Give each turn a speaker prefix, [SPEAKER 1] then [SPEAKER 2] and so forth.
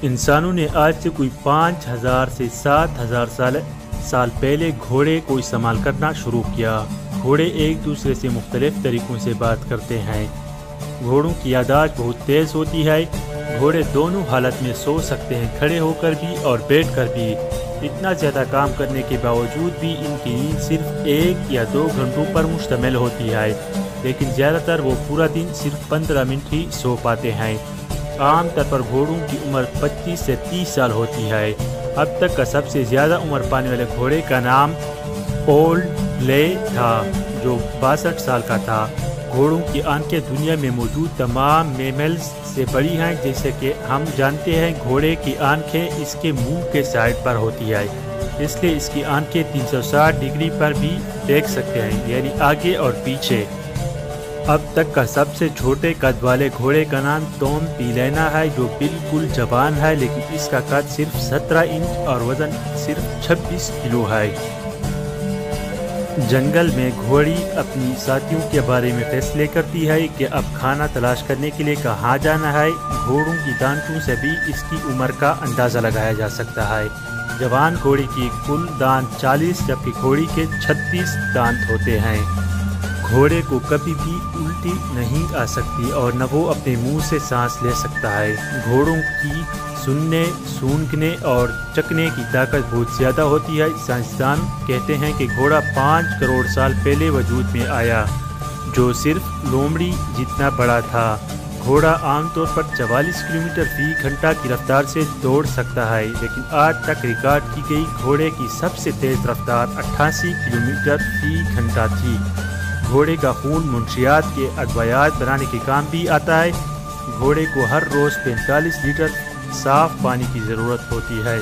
[SPEAKER 1] انسانوں نے آج سے کوئی 5000 سے 7000 سال پہلے گھوڑے کو استعمال کرنا شروع کیا۔ گھوڑے ایک دوسرے سے مختلف طریقوں سے بات کرتے ہیں۔ گھوڑوں کی یادداشت بہت تیز ہوتی ہے۔ گھوڑے دونوں حالت میں سو سکتے ہیں، کھڑے ہو کر بھی اور بیٹھ کر بھی۔ اتنا زیادہ کام کرنے کے باوجود بھی ان کی نیند صرف 1 یا 2 گھنٹوں پر مشتمل ہوتی ہے، لیکن زیادہ تر وہ پورا دن صرف 15 منٹ ہی سو پاتے ہیں۔ عام طور پر گھوڑوں کی عمر 25 سے 30 سال ہوتی ہے۔ اب تک کا سب سے زیادہ عمر پانے والے گھوڑے کا نام اولڈ لے تھا، جو 62 سال کا تھا۔ گھوڑوں کی آنکھیں دنیا میں موجود تمام میملز سے بڑی ہیں، جیسے کہ ہم جانتے ہیں گھوڑے کی آنکھیں اس کے منہ کے سائڈ پر ہوتی ہے، اس لیے اس کی آنکھیں 360 ڈگری پر بھی دیکھ سکتے ہیں، یعنی آگے اور پیچھے۔ اب تک کا سب سے چھوٹے قد والے گھوڑے کا نام توم پیلینا ہے، جو بالکل جوان ہے، لیکن اس کا قد صرف 17 انچ اور وزن صرف 26 کلو ہے۔ جنگل میں گھوڑی اپنی ساتھیوں کے بارے میں فیصلے کرتی ہے کہ اب کھانا تلاش کرنے کے لیے کہاں جانا ہے۔ گھوڑوں کی دانتوں سے بھی اس کی عمر کا اندازہ لگایا جا سکتا ہے۔ جوان گھوڑے کی کل دانت 40 جبکہ گھوڑی کے 36 دانت ہوتے ہیں۔ گھوڑے کو کبھی بھی الٹی نہیں آ سکتی اور نہ وہ اپنے منہ سے سانس لے سکتا ہے۔ گھوڑوں کی سننے، سونگھنے اور چکھنے کی طاقت بہت زیادہ ہوتی ہے۔ سائنسدان کہتے ہیں کہ گھوڑا 5 کروڑ سال پہلے وجود میں آیا، جو صرف لومڑی جتنا بڑا تھا۔ گھوڑا عام طور پر 44 کلومیٹر فی گھنٹہ کی رفتار سے دوڑ سکتا ہے، لیکن آج تک ریکارڈ کی گئی گھوڑے کی سب سے تیز رفتار 88 کلومیٹر فی گھنٹہ تھی۔ گھوڑے کا خون منشیات کے ادویات بنانے کے کام بھی آتا ہے۔ گھوڑے کو ہر روز 45 لیٹر صاف پانی کی ضرورت ہوتی ہے۔